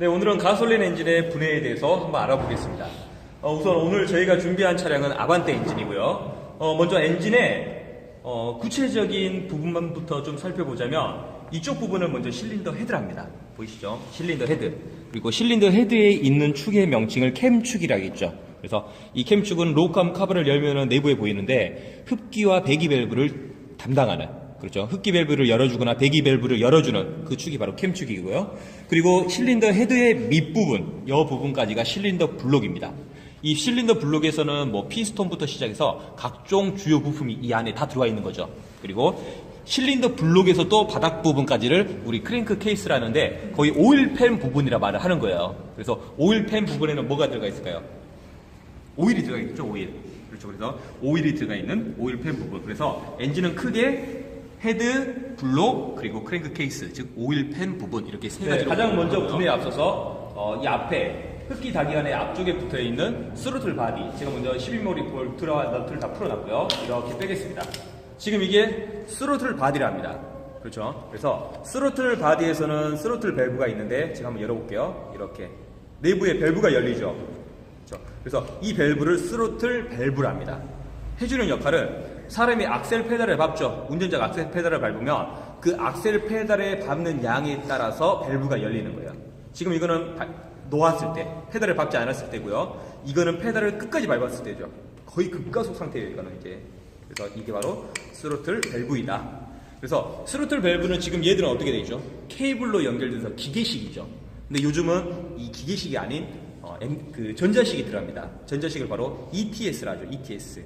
네, 오늘은 가솔린 엔진의 분해에 대해서 한번 알아보겠습니다. 우선 오늘 저희가 준비한 차량은 아반떼 엔진이고요. 먼저 엔진의 구체적인 부분만부터 좀 살펴보자면 이쪽 부분은 먼저 실린더 헤드랍니다. 보이시죠? 실린더 헤드. 그리고 실린더 헤드에 있는 축의 명칭을 캠축이라고 했죠. 그래서 이 캠축은 로우캄 카바를 열면 내부에 보이는데 흡기와 배기 밸브를 담당하는, 그렇죠. 흡기 밸브를 열어주거나 배기 밸브를 열어주는 그 축이 바로 캠축이고요. 그리고 실린더 헤드의 밑부분, 여 부분까지가 실린더 블록입니다. 이 실린더 블록에서는 뭐 피스톤부터 시작해서 각종 주요 부품이 이 안에 다 들어와 있는 거죠. 그리고 실린더 블록에서 또 바닥 부분까지를 우리 크랭크 케이스라는데 거의 오일팬 부분이라 말을 하는 거예요. 그래서 오일팬 부분에는 뭐가 들어가 있을까요? 오일이 들어가 있죠, 오일. 그렇죠. 그래서 오일이 들어가 있는 오일팬 부분. 그래서 엔진은 크게 헤드, 블록, 그리고 크랭크 케이스, 즉 오일팬 부분, 이렇게 세 가지로. 가장 먼저 분해에 앞서서 이 앞에 흡기 다기관의 앞쪽에 붙어 있는 스로틀 바디, 제가 먼저 12mm 볼트와 너트를 다 풀어놨고요. 이렇게 빼겠습니다. 지금 이게 스로틀 바디랍니다. 그렇죠. 그래서 스로틀 바디에서는 스로틀 밸브가 있는데 제가 한번 열어볼게요. 이렇게 내부에 밸브가 열리죠. 그렇죠? 그래서 이 밸브를 스로틀 밸브랍니다. 해주는 역할은 사람이 악셀 페달을 밟죠. 운전자가 악셀 페달을 밟으면 그 악셀 페달에 밟는 양에 따라서 밸브가 열리는 거예요. 지금 이거는 놓았을 때, 페달을 밟지 않았을 때고요. 이거는 페달을 끝까지 밟았을 때죠. 거의 급가속 상태예요, 이거는 이제. 그래서 이게 바로 스로틀 밸브이다. 그래서 스로틀 밸브는 지금 얘들은 어떻게 되어 있죠? 케이블로 연결돼서 기계식이죠. 근데 요즘은 이 기계식이 아닌 전자식이 들어갑니다. 전자식을 바로 ETS라 하죠. ETS.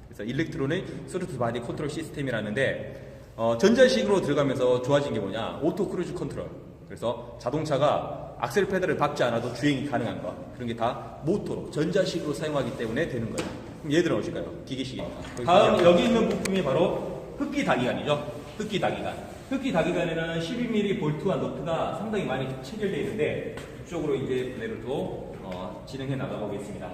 그래서 일렉트로닉 스로틀 바디 컨트롤 시스템이라는데 전자식으로 들어가면서 좋아진 게 뭐냐? 오토 크루즈 컨트롤. 그래서 자동차가 악셀 페달을 밟지 않아도 주행이 가능한 거, 그런 게 다 모터로 전자식으로 사용하기 때문에 되는 거예요. 그럼 얘들은 어딜까요? 기계식이니까. 다음 여기 있는 부품이 바로 흡기 다기관이죠. 흡기 다기관. 흡기 다기관에는 12mm 볼트와 너트가 상당히 많이 체결되어 있는데 이쪽으로 이제 분해를 또 진행해 나가보겠습니다.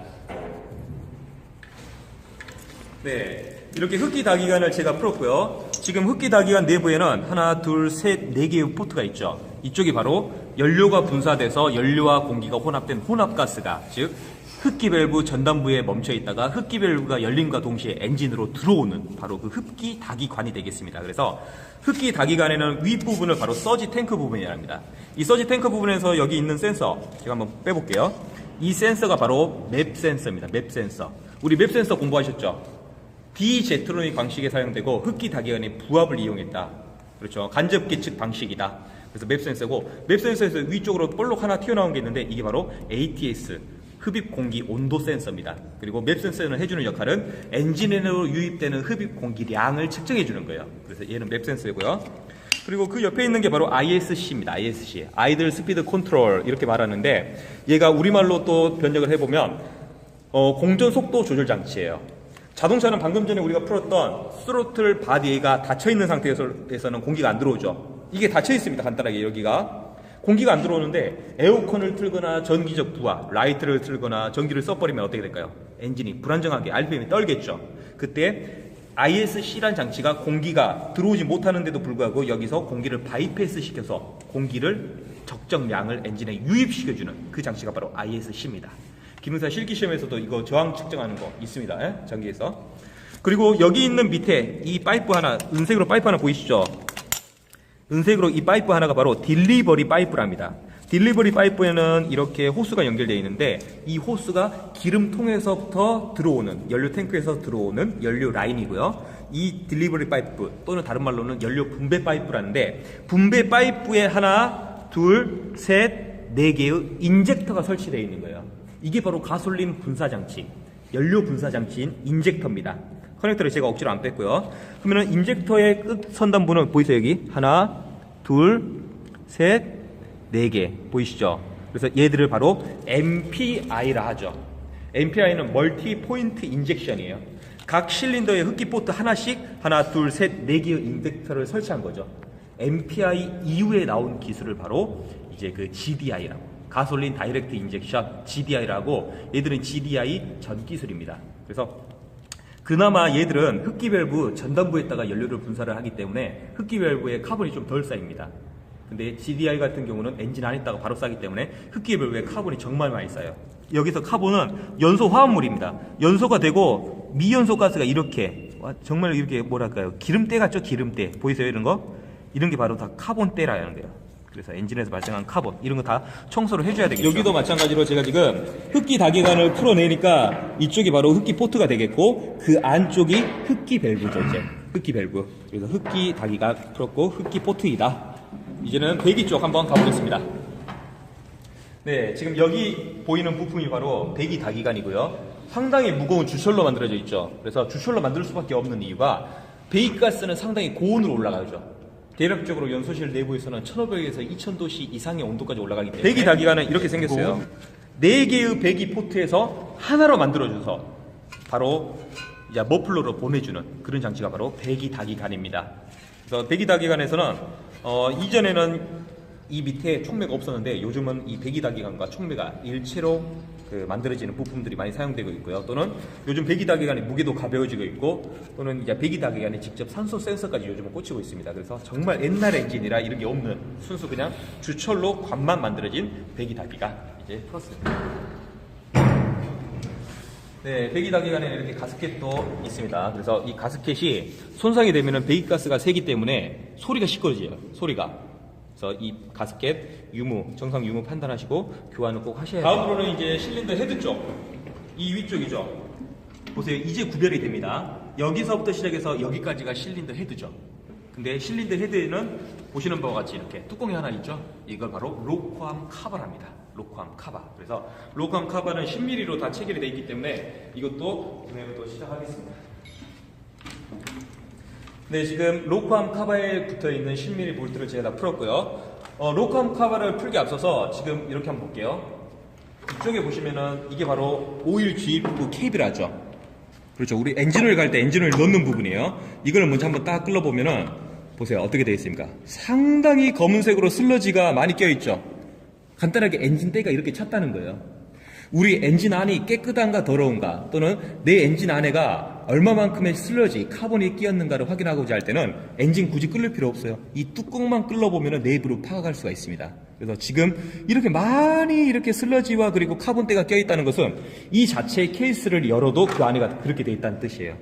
네, 이렇게 흡기 다기관을 제가 풀었고요. 지금 흡기 다기관 내부에는 하나, 둘, 셋, 네 개의 포트가 있죠. 이쪽이 바로 연료가 분사돼서 연료와 공기가 혼합된 혼합가스가, 즉 흡기 밸브 전단부에 멈춰 있다가 흡기 밸브가 열림과 동시에 엔진으로 들어오는 바로 그 흡기 다기관이 되겠습니다. 그래서 흡기 다기관에는 윗부분을 바로 서지 탱크 부분이라 합니다. 이 서지 탱크 부분에서 여기 있는 센서, 제가 한번 빼볼게요. 이 센서가 바로 맵 센서입니다. 맵 센서. 우리 맵 센서 공부하셨죠? 비제트로닉 방식에 사용되고 흡기 다기관의 부합을 이용했다. 그렇죠. 간접 계측 방식이다. 그래서 맵 센서고, 맵 센서에서 위쪽으로 볼록 하나 튀어나온 게 있는데 이게 바로 ATS, 흡입 공기 온도 센서입니다. 그리고 맵 센서는 해주는 역할은 엔진으로 유입되는 흡입 공기량을 측정해 주는 거예요. 그래서 얘는 맵 센서이고요. 그리고 그 옆에 있는 게 바로 ISC입니다. ISC, 아이들 스피드 컨트롤, 이렇게 말하는데 얘가 우리말로 또 번역을 해보면 공전 속도 조절 장치예요. 자동차는 방금 전에 우리가 풀었던 스로틀 바디가 닫혀있는 상태에서는 공기가 안 들어오죠. 이게 닫혀있습니다. 간단하게 여기가. 공기가 안 들어오는데 에어컨을 틀거나 전기적 부하, 라이트를 틀거나 전기를 써버리면 어떻게 될까요? 엔진이 불안정하게 RPM이 떨겠죠. 그때 ISC란 장치가 공기가 들어오지 못하는데도 불구하고 여기서 공기를 바이패스 시켜서 공기를 적정량을 엔진에 유입시켜주는 그 장치가 바로 ISC입니다. 기능사 실기시험에서도 이거 저항 측정하는 거 있습니다. 전기에서. 그리고 여기 있는 밑에 이 파이프 하나, 은색으로 파이프 하나 보이시죠? 은색으로 이 파이프 하나가 바로 딜리버리 파이프랍니다. 딜리버리 파이프에는 이렇게 호스가 연결되어 있는데 이 호스가 기름통에서부터 들어오는, 연료 탱크에서 들어오는 연료 라인이고요. 이 딜리버리 파이프, 또는 다른 말로는 연료 분배 파이프라는데, 분배 파이프에 하나, 둘, 셋, 네 개의 인젝터가 설치되어 있는 거예요. 이게 바로 가솔린 분사장치, 연료 분사장치인 인젝터입니다. 커넥터를 제가 억지로 안 뺐고요. 그러면 인젝터의 끝 선단부는 보이세요? 여기 하나, 둘, 셋, 네 개 보이시죠? 그래서 얘들을 바로 MPI라 하죠. MPI는 멀티 포인트 인젝션이에요. 각 실린더에 흡기 포트 하나씩 하나, 둘, 셋, 네 개의 인젝터를 설치한 거죠. MPI 이후에 나온 기술을 바로 이제 그 GDI라고, 가솔린 다이렉트 인젝션 GDI라고, 얘들은 GDI 전 기술입니다. 그래서 그나마 얘들은 흡기 밸브 전단부에다가 연료를 분사를 하기 때문에 흡기 밸브에 카본이 좀 덜 쌓입니다. 근데 GDI 같은 경우는 엔진 안에 있다가 바로 싸기 때문에 흡기에 별로에 카본이 정말 많이 쌓여요. 여기서 카본은 연소 화합물입니다. 연소가 되고 미연소 가스가 이렇게 정말 이렇게 뭐랄까요, 기름때 같죠? 기름때 보이세요? 이런 거, 이런 게 바로 다 카본때라는 거예요. 그래서 엔진에서 발생한 카본, 이런 거 다 청소를 해줘야 되겠죠. 여기도 마찬가지로 제가 지금 흡기 다기관을 풀어내니까 이쪽이 바로 흡기 포트가 되겠고, 그 안쪽이 흡기 밸브죠. 이제 흡기 밸브. 그래서 흡기 다기관 풀었고 흡기 포트이다. 이제는 배기 쪽 한번 가보겠습니다. 네, 지금 여기 보이는 부품이 바로 배기 다기관이고요. 상당히 무거운 주철로 만들어져 있죠. 그래서 주철로 만들 수밖에 없는 이유가 배기가스는 상당히 고온으로 올라가죠. 대략적으로 연소실 내부에서는 1500에서 2000도씨 이상의 온도까지 올라가기 때문에 배기 다기관은 이렇게 생겼어요. 4개의 배기 포트에서 하나로 만들어줘서 바로 이제 머플러로 보내주는 그런 장치가 바로 배기 다기관입니다. 그래서 배기 다기관에서는 이전에는 이 밑에 촉매가 없었는데 요즘은 이 배기 다기관과 촉매가 일체로 만들어지는 부품들이 많이 사용되고 있고요. 또는 요즘 배기 다기관의 무게도 가벼워지고 있고, 또는 이제 배기 다기관에 직접 산소 센서까지 요즘은 꽂히고 있습니다. 그래서 정말 옛날 엔진이라 이런 게 없는 순수 그냥 주철로 관만 만들어진 배기 다기관 이제 풀었습니다. 네, 배기 다기관에는 이렇게 가스켓도 있습니다. 그래서 이 가스켓이 손상이 되면은 배기가스가 새기 때문에 소리가 시끄러져요. 소리가. 그래서 이 가스켓 유무, 정상 유무 판단하시고 교환을 꼭 하셔야 돼요. 다음으로는 이제 실린더 헤드 쪽, 이 위쪽이죠. 보세요, 이제 구별이 됩니다. 여기서부터 시작해서 여기까지가 실린더 헤드죠. 근데 실린더 헤드에는 보시는 바와 같이 이렇게 뚜껑이 하나 있죠. 이걸 바로 로코암 카바랍니다. 로코암 카바. 그래서 로코암 카바는 10mm로 다 체결이 되어 있기 때문에 이것도 구매를 또 시작하겠습니다. 네, 지금 로코암 카바에 붙어있는 10mm 볼트를 제가 다 풀었고요. 로코암 카바를 풀기 앞서서 지금 이렇게 한번 볼게요. 이쪽에 보시면은 이게 바로 오일 주입부 케이블하죠. 그렇죠. 우리 엔진오일 갈 때 엔진오일 넣는 부분이에요. 이걸 먼저 한번 딱 끌어보면은 보세요. 어떻게 되어 있습니까? 상당히 검은색으로 슬러지가 많이 껴있죠. 간단하게 엔진대가 이렇게 찼다는 거예요. 우리 엔진 안이 깨끗한가 더러운가, 또는 내 엔진 안에가 얼마만큼의 슬러지, 카본이 끼었는가를 확인하고자 할 때는 엔진 굳이 끌릴 필요 없어요. 이 뚜껑만 끌어보면 내부로 파악할 수가 있습니다. 그래서 지금 이렇게 많이 이렇게 슬러지와 그리고 카본때가 껴있다는 것은 이 자체의 케이스를 열어도 그 안에가 그렇게 돼 있다는 뜻이에요.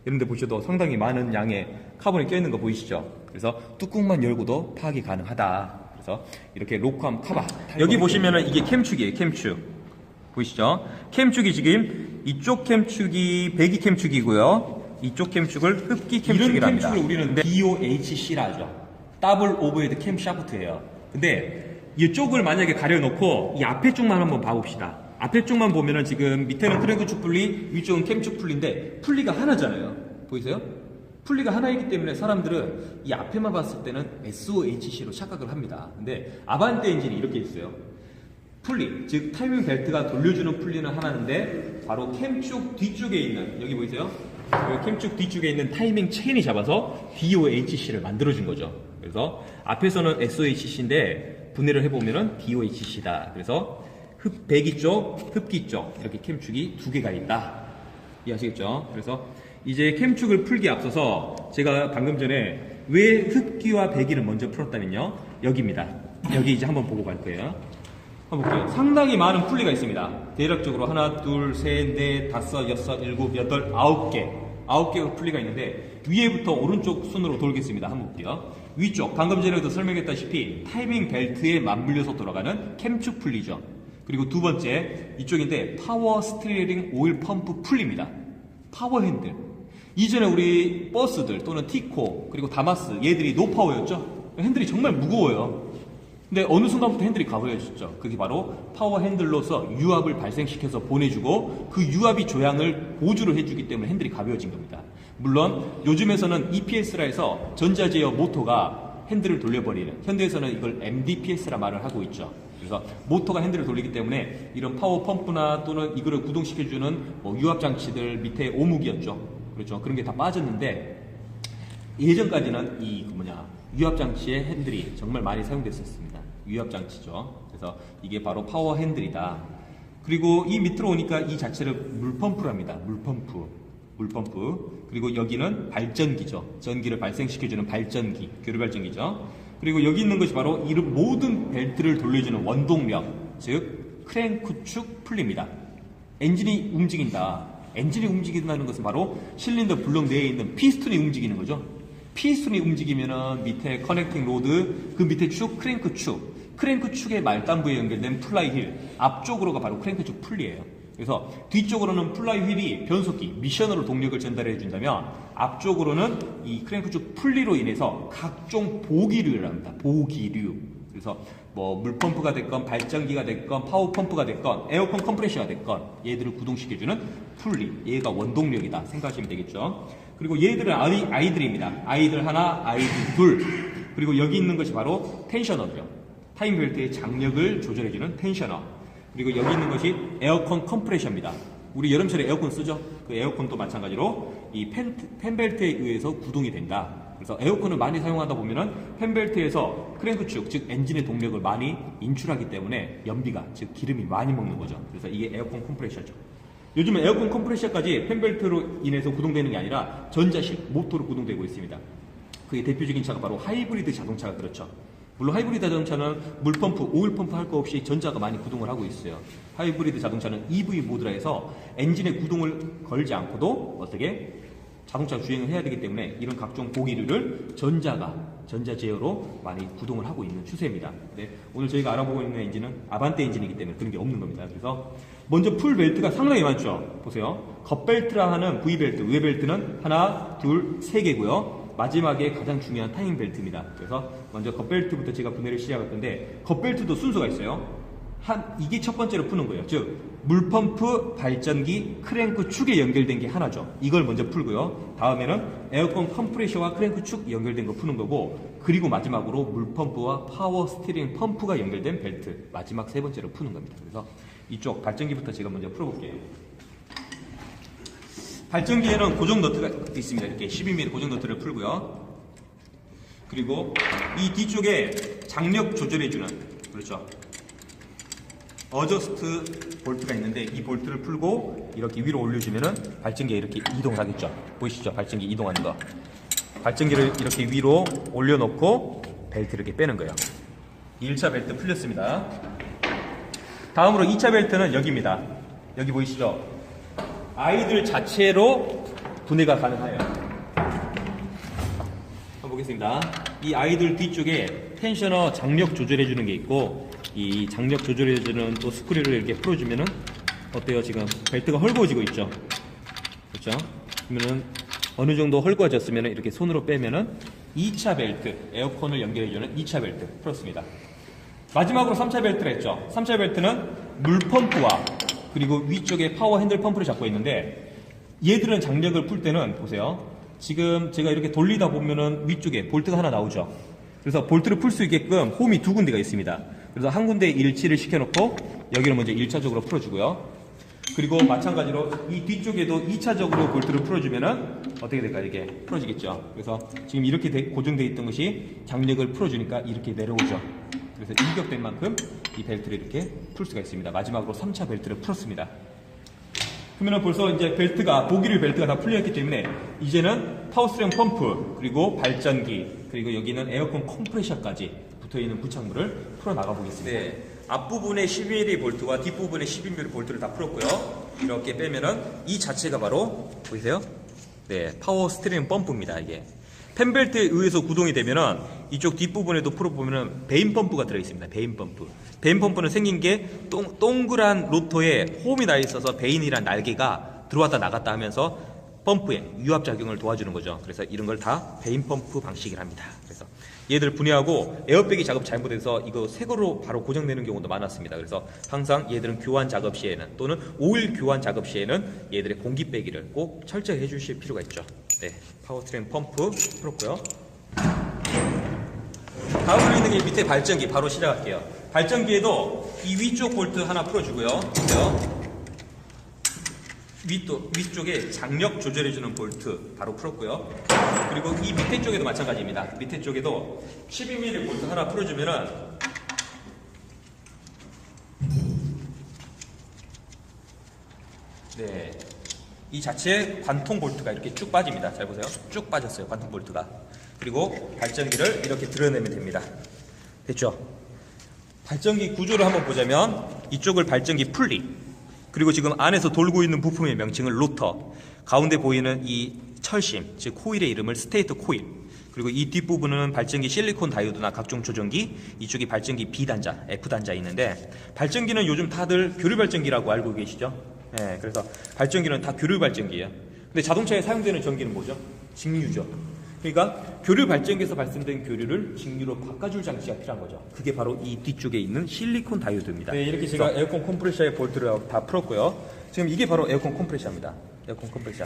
이런데 보셔도 상당히 많은 양의 카본이 껴있는 거 보이시죠? 그래서 뚜껑만 열고도 파악이 가능하다. 그래서 이렇게 로코암 카바. 여기 보시면은 이게 캠축이에요. 캠축. 보이시죠? 캠축이 지금 이쪽 캠축이 배기 캠축이고요. 이쪽 캠축을 흡기 캠축이랍니다. 이런 캠축을 우리는 DOHC라 하죠. 더블 오버헤드 캠 샤프트예요. 근데 이쪽을 만약에 가려놓고 이 앞에 쪽만 한번 봐봅시다. 앞에 쪽만 보면은 지금 밑에는 크랭크축 분리, 위쪽은 캠축 분리인데 분리가 하나잖아요. 보이세요? 분리가 하나이기 때문에 사람들은 이 앞에만 봤을 때는 SOHC로 착각을 합니다. 근데 아반떼 엔진이 이렇게 있어요. 풀리, 즉 타이밍 벨트가 돌려주는 풀리는 하나인데 바로 캠축 뒤쪽에 있는, 여기 보이세요? 캠축 뒤쪽에 있는 타이밍 체인이 잡아서 DOHC를 만들어준 거죠. 그래서 앞에서는 SOHC인데 분해를 해보면은 DOHC다. 그래서 배기 쪽, 흡기 쪽 이렇게 캠축이 두 개가 있다. 이해하시겠죠? 그래서 이제 캠축을 풀기 앞서서 제가 방금 전에 왜 흡기와 배기를 먼저 풀었다면요, 여기입니다. 여기 이제 한번 보고 갈 거예요. 한번 볼게요. 상당히 많은 풀리가 있습니다. 대략적으로 하나, 둘, 셋, 넷, 다섯, 여섯, 일곱, 여덟, 9개. 9개의 풀리가 있는데 위에부터 오른쪽 순으로 돌겠습니다. 한번 볼게요. 위쪽, 방금 전에도 설명했다시피 타이밍 벨트에 맞물려서 돌아가는 캠축 풀리죠. 그리고 두 번째, 이쪽인데 파워 스티어링 오일 펌프 풀리입니다. 파워 핸들. 이전에 우리 버스들 또는 티코 그리고 다마스, 얘들이 노파워였죠. 핸들이 정말 무거워요. 근데 어느 순간부터 핸들이 가벼워졌죠. 그게 바로 파워 핸들로서 유압을 발생시켜서 보내주고 그 유압이 조향을 보조를 해주기 때문에 핸들이 가벼워진 겁니다. 물론 요즘에서는 EPS라 해서 전자제어 모터가 핸들을 돌려버리는, 현대에서는 이걸 MDPS라 말을 하고 있죠. 그래서 모터가 핸들을 돌리기 때문에 이런 파워 펌프나 또는 이거를 구동시켜주는 유압 장치들 밑에 오목이었죠. 그렇죠. 그런 게 다 빠졌는데 예전까지는 유압 장치의 핸들이 정말 많이 사용됐었습니다. 유압 장치죠. 그래서 이게 바로 파워 핸들이다. 그리고 이 밑으로 오니까 이 자체를 물펌프랍니다. 물펌프. 그리고 여기는 발전기죠. 전기를 발생시켜주는 발전기, 교류 발전기죠. 그리고 여기 있는 것이 바로 이 모든 벨트를 돌려주는 원동력, 즉 크랭크 축 풀립니다. 엔진이 움직인다. 엔진이 움직인다는 것은 바로 실린더 블록 내에 있는 피스톤이 움직이는 거죠. 피스톤이 움직이면은 밑에 커넥팅 로드, 그 밑에 축 크랭크 축, 크랭크 축의 말단부에 연결된 플라이 휠, 앞쪽으로가 바로 크랭크 축 풀리예요. 그래서 뒤쪽으로는 플라이 휠이 변속기, 미션으로 동력을 전달해 준다면 앞쪽으로는 이 크랭크 축 풀리로 인해서 각종 보기류를 합니다. 보기류. 그래서 뭐 물펌프가 됐건 발전기가 됐건 파워펌프가 됐건 에어컨 컴프레셔가 됐건 얘들을 구동시켜주는 풀리, 얘가 원동력이다 생각하시면 되겠죠. 그리고 얘들은 아이들입니다. 아이들 하나, 아이들 둘. 그리고 여기 있는 것이 바로 텐셔너죠. 타임벨트의 장력을 조절해주는 텐셔너. 그리고 여기 있는 것이 에어컨 컴프레셔입니다. 우리 여름철에 에어컨 쓰죠? 그 에어컨도 마찬가지로 이 팬벨트에 의해서 구동이 된다. 그래서 에어컨을 많이 사용하다 보면은 팬벨트에서 크랭크축, 즉 엔진의 동력을 많이 인출하기 때문에 연비가, 즉 기름이 많이 먹는 거죠. 그래서 이게 에어컨 컴프레셔죠. 요즘은 에어컨 컴프레셔까지 팬벨트로 인해서 구동되는 게 아니라 전자식 모터로 구동되고 있습니다. 그게 대표적인 차가 바로 하이브리드 자동차가 그렇죠. 물론 하이브리드 자동차는 물펌프, 오일펌프 할 거 없이 전자가 많이 구동을 하고 있어요. 하이브리드 자동차는 EV 모드라 해서 엔진에 구동을 걸지 않고도 어떻게 자동차 주행을 해야 되기 때문에 이런 각종 보기류를 전자 제어로 많이 구동을 하고 있는 추세입니다. 네, 오늘 저희가 알아보고 있는 엔진은 아반떼 엔진이기 때문에 그런 게 없는 겁니다. 그래서 먼저 풀 벨트가 상당히 많죠. 보세요. 겉벨트라 하는 V벨트, 외벨트는 하나, 둘, 세 개고요. 마지막에 가장 중요한 타임 벨트입니다. 그래서 먼저 겉벨트부터 제가 분해를 시작할 건데, 겉벨트도 순서가 있어요. 이게 첫 번째로 푸는 거예요. 즉 물펌프, 발전기, 크랭크 축에 연결된 게 하나죠. 이걸 먼저 풀고요. 다음에는 에어컨 컴프레셔와 크랭크 축 연결된 거 푸는 거고, 그리고 마지막으로 물펌프와 파워 스티링 펌프가 연결된 벨트, 마지막 세 번째로 푸는 겁니다. 그래서 이쪽 발전기부터 제가 먼저 풀어볼게요. 발전기에는 고정 너트가 있습니다. 이렇게 12mm 고정 너트를 풀고요. 그리고 이 뒤쪽에 장력 조절해주는, 그렇죠, 어저스트 볼트가 있는데 이 볼트를 풀고 이렇게 위로 올려주면은 발전기가 이렇게 이동하겠죠. 보이시죠? 발전기 이동하는 거. 발전기를 이렇게 위로 올려놓고 벨트를 이렇게 빼는 거예요. 1차 벨트 풀렸습니다. 다음으로 2차 벨트는 여기입니다. 여기 보이시죠? 아이들 자체로 분해가 가능해요. 한번 보겠습니다. 이 아이들 뒤쪽에 텐셔너 장력 조절해주는 게 있고, 이 장력 조절해주는 또 스크류를 이렇게 풀어주면은 어때요? 지금 벨트가 헐거워지고 있죠? 그렇죠? 그러면은 어느 정도 헐거워졌으면 이렇게 손으로 빼면은 2차 벨트, 에어컨을 연결해주는 2차 벨트 풀었습니다. 마지막으로 3차 벨트를 했죠. 3차 벨트는 물펌프와 그리고 위쪽에 파워 핸들 펌프를 잡고 있는데, 얘들은 장력을 풀 때는 보세요. 지금 제가 이렇게 돌리다 보면은 위쪽에 볼트가 하나 나오죠. 그래서 볼트를 풀 수 있게끔 홈이 두 군데가 있습니다. 그래서 한 군데에 일치를 시켜놓고 여기를 먼저 1차적으로 풀어주고요. 그리고 마찬가지로 이 뒤쪽에도 2차적으로 볼트를 풀어주면은 어떻게 될까요? 이게 풀어지겠죠. 그래서 지금 이렇게 고정되어 있던 것이 장력을 풀어주니까 이렇게 내려오죠. 그래서 일격된 만큼 이 벨트를 이렇게 풀 수가 있습니다. 마지막으로 3차 벨트를 풀었습니다. 그러면 벌써 이제 보기류 벨트가 다 풀려있기 때문에 이제는 파워스트링 펌프, 그리고 발전기, 그리고 여기는 에어컨 컴프레셔까지 붙어있는 부착물을 풀어나가 보겠습니다. 네, 앞부분에 12mm 볼트와 뒷부분에 12mm 볼트를 다 풀었고요. 이렇게 빼면은 이 자체가 바로 보이세요? 네, 파워스트링 펌프입니다. 이게 팬벨트에 의해서 구동이 되면은 이쪽 뒷부분에도 풀어보면은 베인 펌프가 들어있습니다. 베인 펌프. 베인 펌프는 생긴 게 동그란 로터에 홈이 나 있어서 베인이란 날개가 들어왔다 나갔다 하면서 펌프에 유압작용을 도와주는 거죠. 그래서 이런 걸 다 베인 펌프 방식이랍니다. 그래서 얘들 분해하고 에어백이 작업 잘못해서 이거 새 거로 바로 고정되는 경우도 많았습니다. 그래서 항상 얘들은 교환 작업 시에는 또는 오일 교환 작업 시에는 얘들의 공기빼기를 꼭 철저히 해주실 필요가 있죠. 네, 파워스트링 펌프 풀었고요. 다음으로 있는 게 밑에 발전기 바로 시작할게요. 발전기에도 이 위쪽 볼트 하나 풀어주고요. 보세요. 위쪽에 장력 조절해주는 볼트 바로 풀었고요. 그리고 이 밑에 쪽에도 마찬가지입니다. 밑에 쪽에도 12mm 볼트 하나 풀어주면은 네, 이 자체에 관통 볼트가 이렇게 쭉 빠집니다. 잘 보세요. 쭉 빠졌어요. 관통 볼트가. 그리고 발전기를 이렇게 드러내면 됩니다. 됐죠? 발전기 구조를 한번 보자면 이쪽을 발전기 풀리, 그리고 지금 안에서 돌고 있는 부품의 명칭을 로터, 가운데 보이는 이 철심, 즉 코일의 이름을 스테이터 코일, 그리고 이 뒷부분은 발전기 실리콘 다이오드나 각종 조정기, 이쪽이 발전기 B단자, F단자 있는데, 발전기는 요즘 다들 교류 발전기라고 알고 계시죠? 네, 그래서 발전기는 다 교류 발전기예요. 근데 자동차에 사용되는 전기는 뭐죠? 직류죠. 그러니까 교류 발전기에서 발생된 교류를 직류로 바꿔줄 장치가 필요한 거죠. 그게 바로 이 뒤쪽에 있는 실리콘 다이오드입니다. 네, 이렇게 제가 에어컨 컴프레셔의 볼트를 다 풀었고요. 지금 이게 바로 에어컨 컴프레셔입니다. 에어컨 컴프레셔.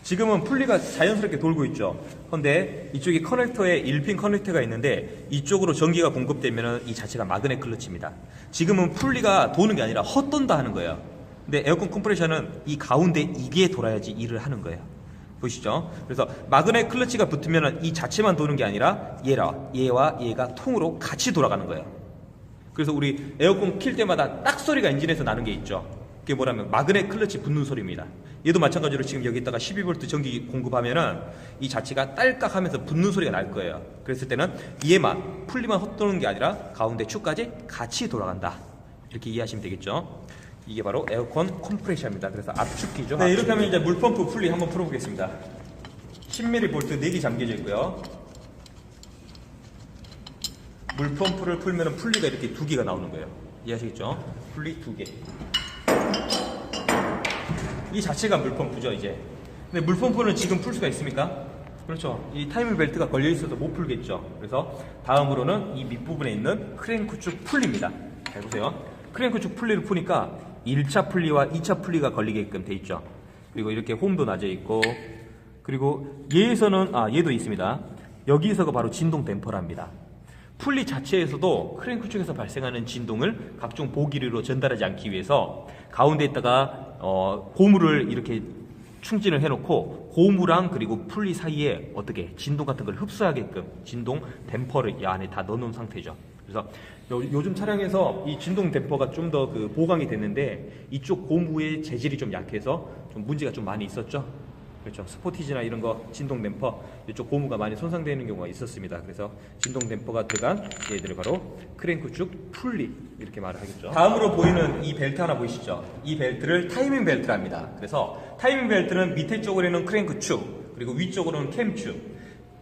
지금은 풀리가 자연스럽게 돌고 있죠. 그런데 이쪽에 커넥터에 1핀 커넥터가 있는데 이쪽으로 전기가 공급되면 이 자체가 마그넷 클러치입니다. 지금은 풀리가 도는 게 아니라 헛돈다 하는 거예요. 근데 에어컨 컴프레셔는 이 가운데 이게 돌아야지 일을 하는 거예요. 보시죠. 그래서 마그넷 클러치가 붙으면 이 자체만 도는 게 아니라 얘와 얘가 통으로 같이 돌아가는 거예요. 그래서 우리 에어컨 킬 때마다 딱 소리가 엔진에서 나는 게 있죠. 그게 뭐라면 마그넷 클러치 붙는 소리입니다. 얘도 마찬가지로 지금 여기다가 12V 전기 공급하면은 이 자체가 딸깍 하면서 붙는 소리가 날 거예요. 그랬을 때는 얘만, 풀리만 헛도는 게 아니라 가운데 축까지 같이 돌아간다. 이렇게 이해하시면 되겠죠. 이게 바로 에어컨 컴프레셔입니다. 그래서 압축기죠. 네, 이렇게 하면 이제 물펌프 풀리 한번 풀어보겠습니다. 10mm 볼트 4개 잠겨져 있고요. 물펌프를 풀면 풀리가 이렇게 2개가 나오는 거예요. 이해하시겠죠? 풀리 2개. 이 자체가 물펌프죠, 이제. 근데 물펌프는 지금 풀 수가 있습니까? 그렇죠. 이 타이밍 벨트가 걸려 있어서 못 풀겠죠. 그래서 다음으로는 이 밑부분에 있는 크랭크 축 풀리입니다. 잘 보세요. 크랭크 축 풀리를 푸니까 1차 풀리와 2차 풀리가 걸리게끔 돼 있죠. 그리고 이렇게 홈도 놔져 있고, 그리고 얘도 있습니다. 여기서가 바로 진동 댐퍼랍니다. 풀리 자체에서도 크랭크 축에서 발생하는 진동을 각종 보기류로 전달하지 않기 위해서 가운데에다가 고무를 이렇게 충진을 해놓고 고무랑 그리고 풀리 사이에 어떻게 진동 같은 걸 흡수하게끔 진동 댐퍼를 이 안에 다 넣어놓은 상태죠. 그래서 요즘 차량에서 이 진동 댐퍼가 좀 더 보강이 됐는데 이쪽 고무의 재질이 좀 약해서 좀 문제가 좀 많이 있었죠. 그렇죠. 스포티지나 이런 거 진동 댐퍼 이쪽 고무가 많이 손상되는 경우가 있었습니다. 그래서 진동 댐퍼가 들어간 얘들을 바로 크랭크 축 풀리 이렇게 말을 하겠죠. 다음으로 보이는 이 벨트 하나 보이시죠? 이 벨트를 타이밍 벨트랍니다. 그래서 타이밍 벨트는 밑에 쪽으로는 크랭크 축, 그리고 위쪽으로는 캠 축.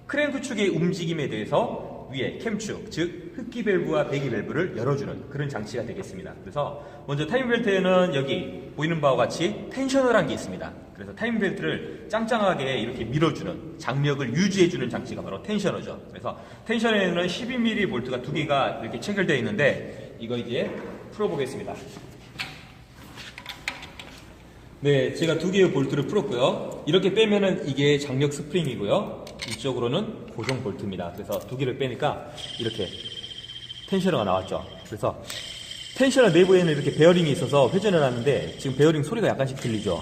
크랭크 축의 움직임에 대해서 위에 캠축, 즉 흡기 밸브와 배기 밸브를 열어주는 그런 장치가 되겠습니다. 그래서 먼저 타이밍 벨트에는 여기 보이는 바와 같이 텐셔너라는 게 있습니다. 그래서 타이밍 벨트를 짱짱하게 이렇게 밀어주는, 장력을 유지해주는 장치가 바로 텐셔너죠. 그래서 텐셔너에는 12mm 볼트가 2개가 이렇게 체결되어 있는데 이거 이제 풀어보겠습니다. 네, 제가 2개의 볼트를 풀었고요. 이렇게 빼면은 이게 장력 스프링이고요. 이쪽으로는 고정 볼트입니다. 그래서 2개를 빼니까 이렇게 텐셔너가 나왔죠. 그래서 텐셔너 내부에는 이렇게 베어링이 있어서 회전을 하는데 지금 베어링 소리가 약간씩 들리죠.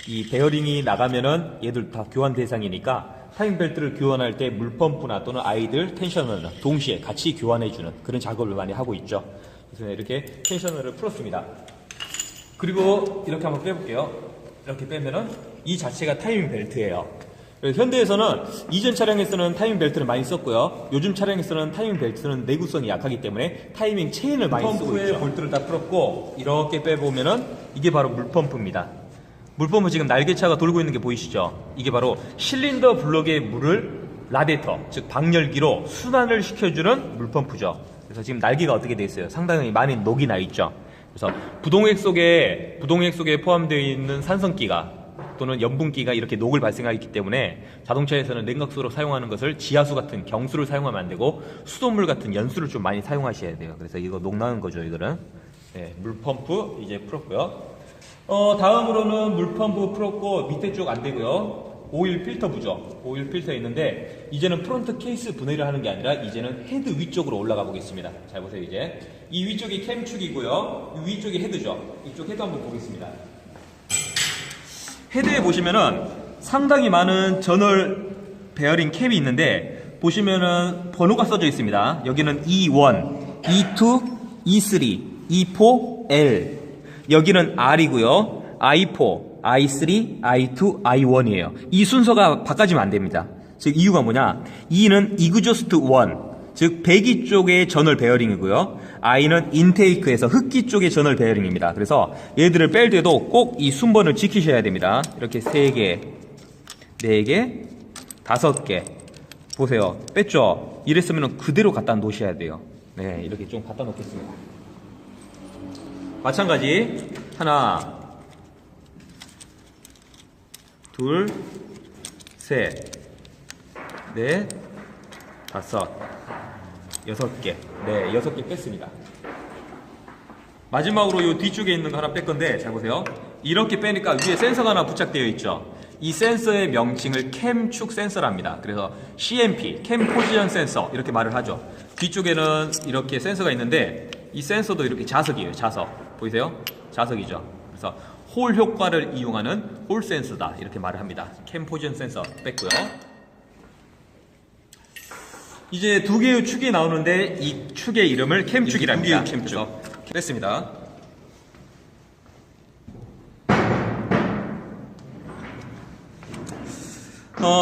이 베어링이 나가면은 얘들 다 교환 대상이니까 타이밍 벨트를 교환할 때 물펌프나 또는 아이들 텐셔너는 동시에 같이 교환해주는 그런 작업을 많이 하고 있죠. 그래서 이렇게 텐셔너를 풀었습니다. 그리고 이렇게 한번 빼볼게요. 이렇게 빼면은 이 자체가 타이밍 벨트예요. 현대에서는 이전 차량에서는 타이밍 벨트를 많이 썼고요. 요즘 차량에서는 타이밍 벨트는 내구성이 약하기 때문에 타이밍 체인을 많이 쓰고 있죠. 볼트를 다 풀었고 이렇게 빼보면은 이게 바로 물펌프입니다. 물펌프 지금 날개차가 돌고 있는 게 보이시죠? 이게 바로 실린더 블럭의 물을 라디에이터, 즉 방열기로 순환을 시켜주는 물펌프죠. 그래서 지금 날개가 어떻게 되어 있어요? 상당히 많이 녹이 나 있죠. 그래서 부동액 속에 포함되어 있는 산성기가 또는 염분기가 이렇게 녹을 발생하기 때문에 자동차에서는 냉각수로 사용하는 것을 지하수 같은 경수를 사용하면 안 되고 수돗물 같은 연수를 좀 많이 사용하셔야 돼요. 그래서 이거 녹 나는 거죠, 이거는. 네, 물펌프 이제 풀었고요. 다음으로는 물펌프 풀었고 밑에 쪽 안 되고요. 오일 필터 부죠. 오일 필터 있는데 이제는 프론트 케이스 분해를 하는 게 아니라 이제는 헤드 위쪽으로 올라가 보겠습니다. 잘 보세요. 이제 이 위쪽이 캠축이고요. 이 위쪽이 헤드죠. 이쪽 헤드 한번 보겠습니다. 헤드에 보시면은 상당히 많은 저널 베어링 캡이 있는데 보시면은 번호가 써져 있습니다. 여기는 E1, E2, E3, E4, L. 여기는 R이고요. I4, I3, I2, I1이에요. 이 순서가 바꿔지면 안 됩니다. 즉 이유가 뭐냐? E는 exhaust 1, 즉 배기 쪽의 저널 베어링이고요. I는 인테이크에서 흡기 쪽의 저널 베어링입니다. 그래서 얘들을 뺄 때도 꼭 이 순번을 지키셔야 됩니다. 이렇게 3개, 4개, 5개. 보세요. 뺐죠? 이랬으면 그대로 갖다 놓으셔야 돼요. 네, 이렇게 좀 갖다 놓겠습니다. 마찬가지. 하나, 둘, 셋, 넷, 5, 6개. 네, 6개 뺐습니다. 마지막으로 이 뒤쪽에 있는 거 하나 뺄 건데, 잘 보세요. 이렇게 빼니까 위에 센서가 하나 부착되어 있죠. 이 센서의 명칭을 캠축 센서랍니다. 그래서 CMP, 캠 포지션 센서 이렇게 말을 하죠. 뒤쪽에는 이렇게 센서가 있는데 이 센서도 이렇게 자석이에요. 자석. 보이세요? 자석이죠. 그래서 홀 효과를 이용하는 홀 센서다 이렇게 말을 합니다. 캠 포지션 센서 뺐고요. 이제 두 개의 축이 나오는데 이 축의 이름을 캠축이랍니다. 두 개의 캠축 뺐습니다.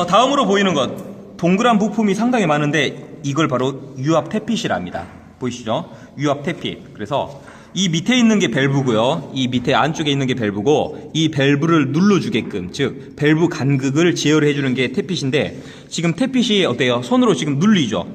다음으로 보이는 것, 동그란 부품이 상당히 많은데 이걸 바로 유압 태핏이랍니다. 보이시죠? 유압 태핏. 그래서 이 밑에 있는 게 밸브고요. 이 밑에 안쪽에 있는 게 밸브고 이 밸브를 눌러주게끔, 즉 밸브 간극을 제어를 해주는 게 태핏인데 지금 태핏이 어때요? 손으로 지금 눌리죠?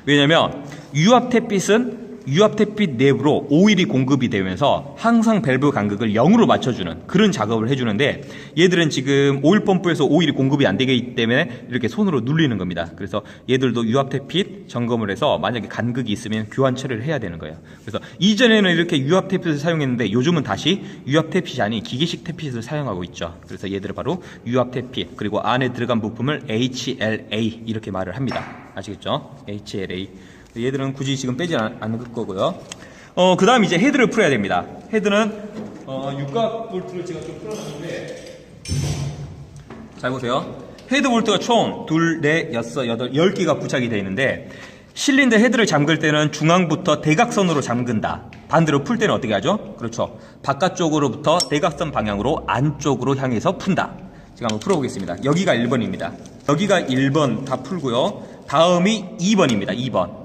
왜냐면 유압 태핏은 유압 태핏 내부로 오일이 공급이 되면서 항상 밸브 간극을 0으로 맞춰주는 그런 작업을 해주는데 얘들은 지금 오일 펌프에서 오일이 공급이 안 되기 때문에 이렇게 손으로 눌리는 겁니다. 그래서 얘들도 유압 태핏 점검을 해서 만약에 간극이 있으면 교환 처리를 해야 되는 거예요. 그래서 이전에는 이렇게 유압 태핏을 사용했는데 요즘은 다시 유압 태핏이 아닌 기계식 태핏을 사용하고 있죠. 그래서 얘들은 바로 유압 태핏, 그리고 안에 들어간 부품을 HLA 이렇게 말을 합니다. 아시겠죠? HLA. 얘들은 굳이 지금 빼지 않을 거고요. 그 다음 이제 헤드를 풀어야 됩니다. 헤드는 육각 볼트를 제가 좀 풀어놨는데 잘 보세요. 헤드 볼트가 총 2, 4, 6, 8, 10개가 부착이 되어 있는데 실린더 헤드를 잠글 때는 중앙부터 대각선으로 잠근다. 반대로 풀 때는 어떻게 하죠? 그렇죠. 바깥쪽으로부터 대각선 방향으로 안쪽으로 향해서 푼다. 제가 한번 풀어보겠습니다. 여기가 1번입니다. 여기가 1번 다 풀고요. 다음이 2번입니다. 2번.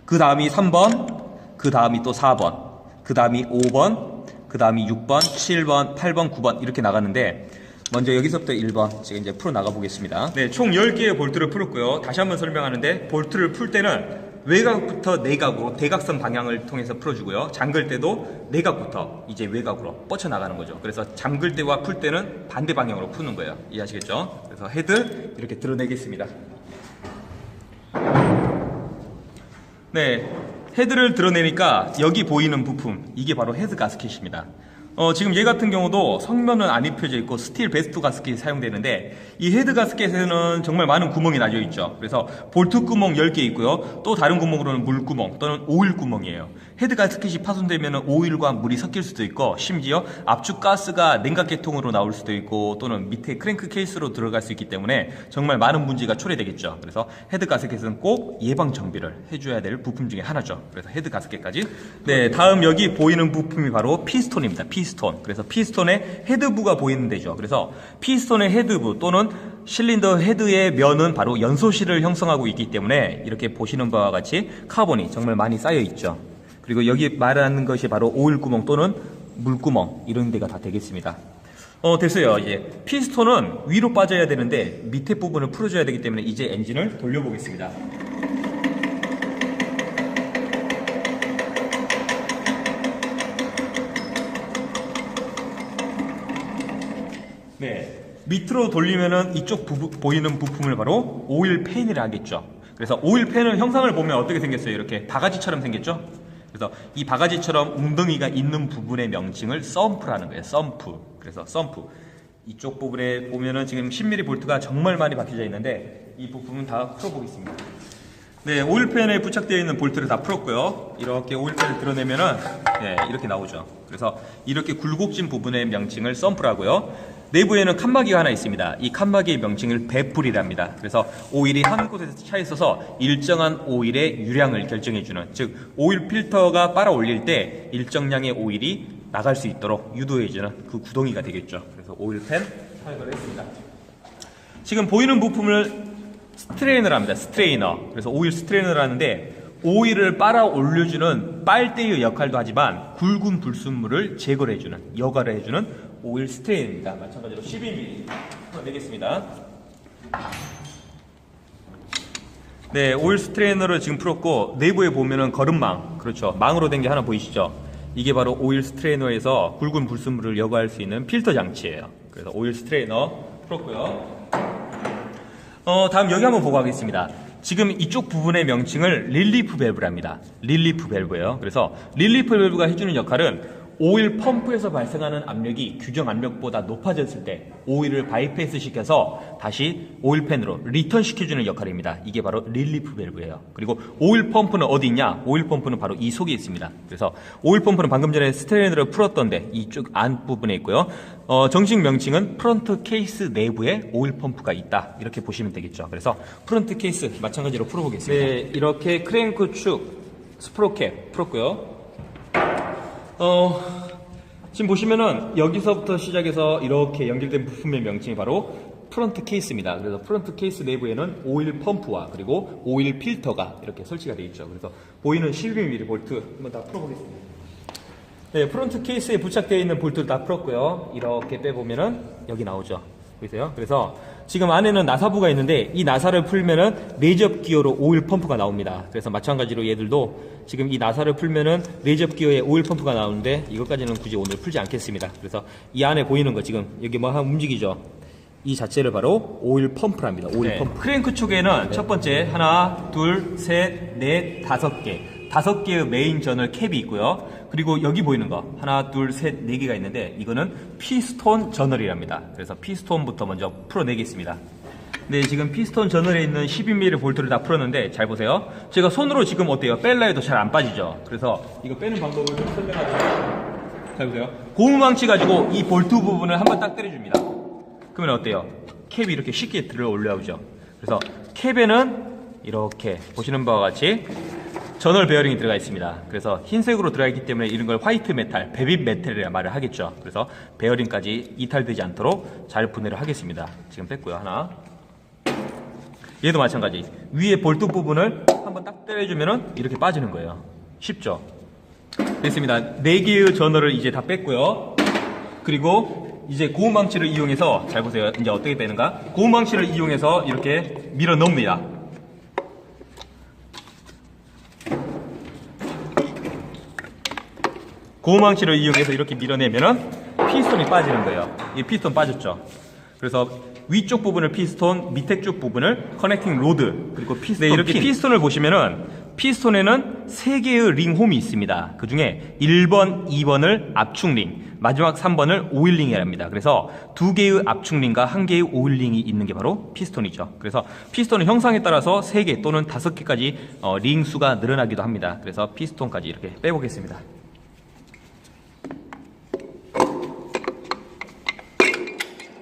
그 다음이 3번, 그 다음이 또 4번, 그 다음이 5번, 그 다음이 6번, 7번, 8번, 9번 이렇게 나가는데 먼저 여기서부터 1번 제가 이제 풀어 나가 보겠습니다. 네, 총 10개의 볼트를 풀었고요. 다시 한번 설명하는데 볼트를 풀 때는 외곽부터 내각으로 대각선 방향을 통해서 풀어주고요. 잠글 때도 내각부터 이제 외곽으로 뻗쳐나가는 거죠. 그래서 잠글 때와 풀 때는 반대 방향으로 푸는 거예요. 이해하시겠죠? 그래서 헤드 이렇게 드러내겠습니다. 네, 헤드를 드러내니까 여기 보이는 부품, 이게 바로 헤드 가스켓입니다. 지금 얘 같은 경우도 성면은 안 입혀져 있고 스틸 베스트 가스켓이 사용되는데 이 헤드 가스켓에는 정말 많은 구멍이 나져 있죠. 그래서 볼트 구멍 10개 있고요. 또 다른 구멍으로는 물 구멍 또는 오일 구멍이에요. 헤드 가스켓이 파손되면 오일과 물이 섞일 수도 있고 심지어 압축 가스가 냉각계통으로 나올 수도 있고 또는 밑에 크랭크 케이스로 들어갈 수 있기 때문에 정말 많은 문제가 초래되겠죠. 그래서 헤드 가스켓은 꼭 예방 정비를 해줘야 될 부품 중에 하나죠. 그래서 헤드 가스켓까지. 네, 다음 여기 보이는 부품이 바로 피스톤입니다. 피스톤. 그래서 피스톤의 헤드부가 보이는 데죠. 그래서 피스톤의 헤드부 또는 실린더 헤드의 면은 바로 연소실을 형성하고 있기 때문에 이렇게 보시는 바와 같이 카본이 정말 많이 쌓여 있죠. 그리고 여기 말하는 것이 바로 오일 구멍 또는 물구멍 이런 데가 다 되겠습니다. 됐어요. 이제 피스톤은 위로 빠져야 되는데 밑에 부분을 풀어줘야 되기 때문에 이제 엔진을 돌려보겠습니다. 네, 밑으로 돌리면은 이쪽 보이는 부품을 바로 오일 팬이라 하겠죠. 그래서 오일 팬의 형상을 보면 어떻게 생겼어요? 이렇게 바가지처럼 생겼죠? 그래서 이 바가지처럼 웅덩이가 있는 부분의 명칭을 썸프라는 거예요. 썸프. 그래서 썸프. 이쪽 부분에 보면은 지금 10mm 볼트가 정말 많이 박혀져 있는데 이 부품은 다 풀어보겠습니다. 네, 오일팬에 부착되어 있는 볼트를 다 풀었고요. 이렇게 오일팬을 드러내면은 네, 이렇게 나오죠. 그래서 이렇게 굴곡진 부분의 명칭을 썸프라고요. 내부에는 칸막이가 하나 있습니다. 이 칸막이의 명칭을 배풀이랍니다. 그래서 오일이 한 곳에서 차 있어서 일정한 오일의 유량을 결정해주는, 즉 오일 필터가 빨아 올릴 때 일정량의 오일이 나갈 수 있도록 유도해주는 그 구덩이가 되겠죠. 그래서 오일팬 사용을 했습니다. 지금 보이는 부품을 스트레이너를 합니다. 스트레이너. 그래서 오일 스트레이너를 하는데 오일을 빨아 올려주는 빨대의 역할도 하지만 굵은 불순물을 제거를 해주는, 여과를 해주는 오일 스트레이너입니다. 마찬가지로 12mm 풀어내겠습니다. 네, 오일 스트레이너를 지금 풀었고 내부에 보면은 거름망, 그렇죠, 망으로 된 게 하나 보이시죠? 이게 바로 오일 스트레이너에서 굵은 불순물을 여과할 수 있는 필터 장치예요. 그래서 오일 스트레이너 풀었고요. 다음 여기 한번 보고 가겠습니다. 지금 이쪽 부분의 명칭을 릴리프 밸브랍니다. 릴리프 밸브예요. 그래서 릴리프 밸브가 해주는 역할은 오일 펌프에서 발생하는 압력이 규정 압력보다 높아졌을 때 오일을 바이패스 시켜서 다시 오일팬으로 리턴 시켜주는 역할입니다. 이게 바로 릴리프 밸브예요. 그리고 오일 펌프는 어디 있냐? 오일 펌프는 바로 이 속에 있습니다. 그래서 오일 펌프는 방금 전에 스트레이너를 풀었던데 이쪽 안 부분에 있고요. 정식 명칭은 프런트 케이스 내부에 오일 펌프가 있다. 이렇게 보시면 되겠죠. 그래서 프런트 케이스 마찬가지로 풀어보겠습니다. 네, 이렇게 크랭크 축 스프로켓 풀었고요. 지금 보시면은 여기서부터 시작해서 이렇게 연결된 부품의 명칭이 바로 프런트 케이스입니다. 그래서 프런트 케이스 내부에는 오일 펌프와 그리고 오일 필터가 이렇게 설치가 되어 있죠. 그래서 보이는 12mm 볼트 한번 다 풀어보겠습니다. 네, 프런트 케이스에 부착되어 있는 볼트를 다 풀었고요. 이렇게 빼보면은 여기 나오죠. 보이세요? 그래서 지금 안에는 나사부가 있는데 이 나사를 풀면은 내접 기어로 오일 펌프가 나옵니다. 그래서 마찬가지로 얘들도 지금 이 나사를 풀면은 내접 기어에 오일 펌프가 나오는데 이것까지는 굳이 오늘 풀지 않겠습니다. 그래서 이 안에 보이는 거 지금 여기 뭐 한 움직이죠? 이 자체를 바로 오일 펌프랍니다. 오일 펌프. 크랭크 축에는 첫 번째 하나, 둘, 셋, 넷, 5개. 5개의 메인 저널 캡이 있고요. 그리고 여기 보이는 거 하나, 둘, 셋, 4개가 있는데 이거는 피스톤 저널이랍니다. 그래서 피스톤부터 먼저 풀어내겠습니다. 네, 지금 피스톤 저널에 있는 12mm 볼트를 다 풀었는데 잘 보세요. 제가 손으로 지금 어때요? 뺄라 해도 잘 안 빠지죠. 그래서 이거 빼는 방법을 좀 설명하자면 잘 보세요. 고무망치 가지고 이 볼트 부분을 한번 딱 때려줍니다. 그러면 어때요? 캡이 이렇게 쉽게 들어 올라오죠. 그래서 캡에는 이렇게 보시는 바와 같이 저널 베어링이 들어가 있습니다. 그래서 흰색으로 들어가 있기 때문에 이런 걸 화이트 메탈, 베빗 메탈이라 말을 하겠죠. 그래서 베어링까지 이탈되지 않도록 잘 분해를 하겠습니다. 지금 뺐고요. 하나. 얘도 마찬가지. 위에 볼트 부분을 한번 딱 때려주면은 이렇게 빠지는 거예요. 쉽죠? 됐습니다. 4개의 저널을 이제 다 뺐고요. 그리고 이제 고무망치를 이용해서 잘 보세요. 이제 어떻게 빼는가? 고무망치를 이용해서 이렇게 밀어 넣습니다. 고무망치를 이용해서 이렇게 밀어내면은 피스톤이 빠지는 거예요. 이 피스톤 빠졌죠. 그래서 위쪽 부분을 피스톤, 밑에 쪽 부분을 커넥팅 로드, 그리고 피스톤. 네, 이렇게 피스톤을 보시면은 피스톤에는 3개의 링 홈이 있습니다. 그 중에 1번, 2번을 압축링, 마지막 3번을 오일링이라 합니다. 그래서 2개의 압축링과 1개의 오일링이 있는 게 바로 피스톤이죠. 그래서 피스톤의 형상에 따라서 3개 또는 5개까지 링 수가 늘어나기도 합니다. 그래서 피스톤까지 이렇게 빼보겠습니다.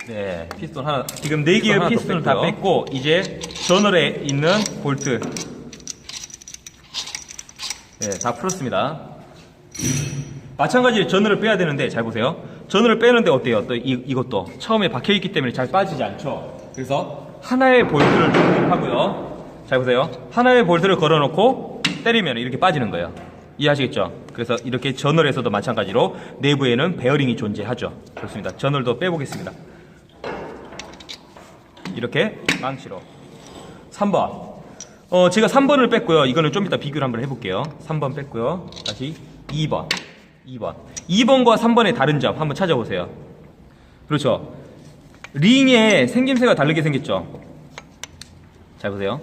네, 피스톤 하나. 지금 4개의 피스톤을 다 뺐고 이제 저널에 있는 볼트 네, 다 풀었습니다. 마찬가지로 저널을 빼야 되는데 잘 보세요. 저널을 빼는데 어때요? 또 이것도 처음에 박혀있기 때문에 잘 빠지지 않죠. 그래서 하나의 볼트를 준비를 하고요. 잘 보세요. 하나의 볼트를 걸어놓고 때리면 이렇게 빠지는 거예요. 이해하시겠죠? 그래서 이렇게 저널에서도 마찬가지로 내부에는 베어링이 존재하죠. 좋습니다. 저널도 빼보겠습니다. 이렇게 망치로 3번 제가 3번을 뺐고요. 이거는 좀 이따 비교를 한번 해볼게요. 3번 뺐고요. 다시 2번과 3번의 다른 점 한번 찾아보세요. 그렇죠. 링의 생김새가 다르게 생겼죠. 잘 보세요.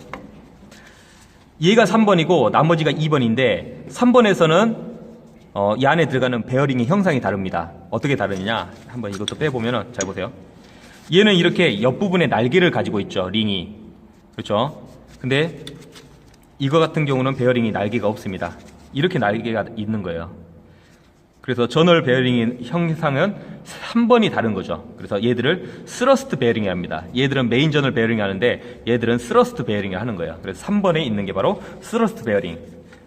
얘가 3번이고 나머지가 2번인데 3번에서는 이 안에 들어가는 베어링의 형상이 다릅니다. 어떻게 다르냐 한번 이것도 빼보면은 잘 보세요. 얘는 이렇게 옆부분에 날개를 가지고 있죠. 링이. 그렇죠. 근데 이거 같은 경우는 베어링이 날개가 없습니다. 이렇게 날개가 있는 거예요. 그래서 저널 베어링의 형상은 3번이 다른 거죠. 그래서 얘들을 스러스트 베어링이 합니다. 얘들은 메인 저널 베어링이 하는데 얘들은 스러스트 베어링이 하는 거예요. 그래서 3번에 있는 게 바로 스러스트 베어링.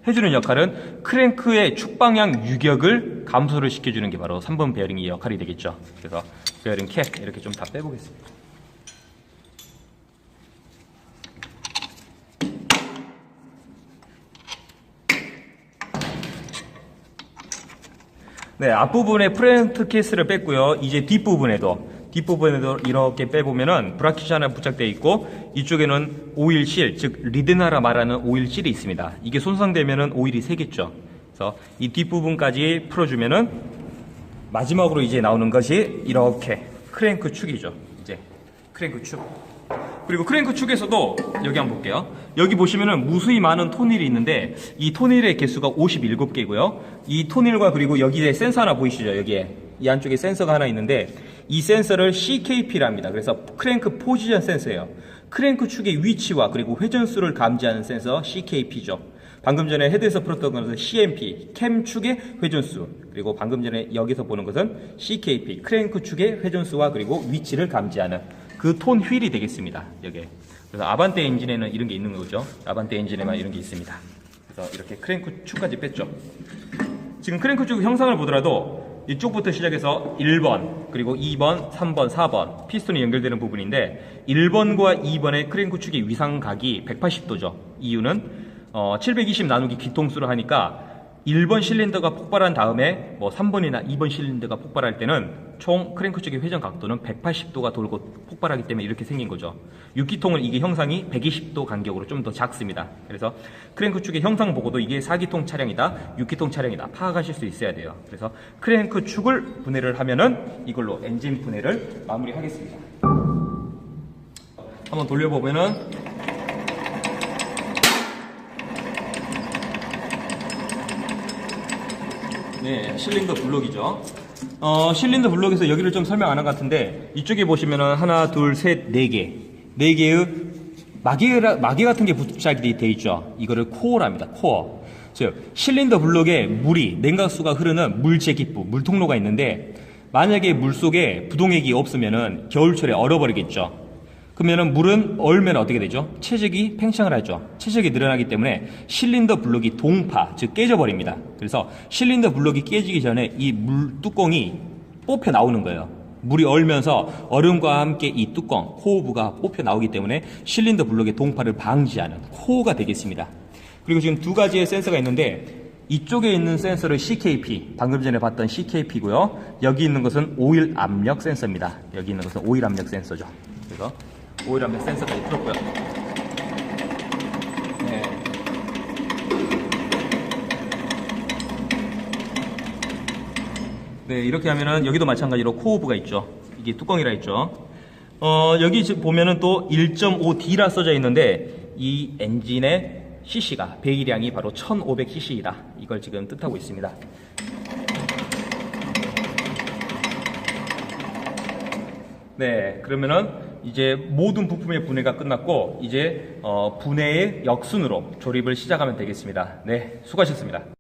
해주는 역할은 크랭크의 축방향 유격을 감소를 시켜주는 게 바로 3번 베어링의 역할이 되겠죠. 그래서 베어링 캡 이렇게 좀 다 빼보겠습니다. 네, 앞부분에 프렌트 케이스를 뺐고요. 이제 뒷부분에도 이렇게 빼보면은 브라켓이 하나 부착되어 있고, 이쪽에는 오일실, 즉 리드나라 말하는 오일실이 있습니다. 이게 손상되면은 오일이 새겠죠. 그래서 이 뒷부분까지 풀어주면은 마지막으로 이제 나오는 것이 이렇게 크랭크 축이죠. 이제 크랭크 축. 그리고 크랭크 축에서도 여기 한번 볼게요. 여기 보시면은 무수히 많은 톤휠이 있는데, 이 톤휠의 개수가 57개고요. 이 톤휠과 그리고 여기에 센서 하나 보이시죠? 여기에 이 안쪽에 센서가 하나 있는데, 이 센서를 CKP랍니다. 그래서 크랭크 포지션 센서예요. 크랭크 축의 위치와 그리고 회전수를 감지하는 센서 CKP죠. 방금 전에 헤드에서 풀었던 것은 CMP, 캠 축의 회전수, 그리고 방금 전에 여기서 보는 것은 CKP, 크랭크 축의 회전수와 그리고 위치를 감지하는 그 톤 휠이 되겠습니다. 여기에. 그래서 아반떼 엔진에는 이런 게 있는 거죠. 아반떼 엔진에만 이런 게 있습니다. 그래서 이렇게 크랭크 축까지 뺐죠. 지금 크랭크 축 형상을 보더라도 이쪽부터 시작해서 1번, 그리고 2번, 3번, 4번 피스톤이 연결되는 부분인데, 1번과 2번의 크랭크 축의 위상각이 180도죠. 이유는 720 나누기 기통수로 하니까 1번 실린더가 폭발한 다음에 3번이나 2번 실린더가 폭발할 때는 총 크랭크 축의 회전 각도는 180도가 돌고 폭발하기 때문에 이렇게 생긴 거죠. 6기통은 이게 형상이 120도 간격으로 좀 더 작습니다. 그래서 크랭크 축의 형상 보고도 이게 4기통 차량이다, 6기통 차량이다 파악하실 수 있어야 돼요. 그래서 크랭크 축을 분해를 하면은 이걸로 엔진 분해를 마무리하겠습니다. 한번 돌려보면은 네, 실린더 블록이죠. 실린더 블록에서 여기를 좀 설명 안 한 것 같은데, 이쪽에 보시면은 하나, 둘, 셋, 네 개의 마개 같은 게 부착이 되어 있죠. 이거를 코어랍니다. 코어. 즉, 실린더 블록에 냉각수가 흐르는 물 제기부, 물 통로가 있는데, 만약에 물 속에 부동액이 없으면은 겨울철에 얼어버리겠죠. 그러면은 물은 얼면 어떻게 되죠? 체적이 팽창을 하죠. 체적이 늘어나기 때문에 실린더 블록이 동파, 즉 깨져버립니다. 그래서 실린더 블록이 깨지기 전에 이 물 뚜껑이 뽑혀 나오는 거예요. 물이 얼면서 얼음과 함께 이 뚜껑, 코어부가 뽑혀 나오기 때문에 실린더 블록의 동파를 방지하는 코어가 되겠습니다. 그리고 지금 두 가지의 센서가 있는데, 이쪽에 있는 센서를 CKP, 방금 전에 봤던 CKP고요. 여기 있는 것은 오일 압력 센서입니다. 여기 있는 것은 오일 압력 센서죠. 그래서 오일 압력 센서까지 풀었고요. 네. 네, 이렇게 하면은 여기도 마찬가지로 코어부가 있죠. 이게 뚜껑이라 있죠. 여기 지금 보면은 또 1.5D라 써져 있는데, 이 엔진의 cc가 배기량이 바로 1500cc이다. 이걸 지금 뜻하고 있습니다. 네, 그러면은 이제 모든 부품의 분해가 끝났고, 이제 분해의 역순으로 조립을 시작하면 되겠습니다. 네, 수고하셨습니다.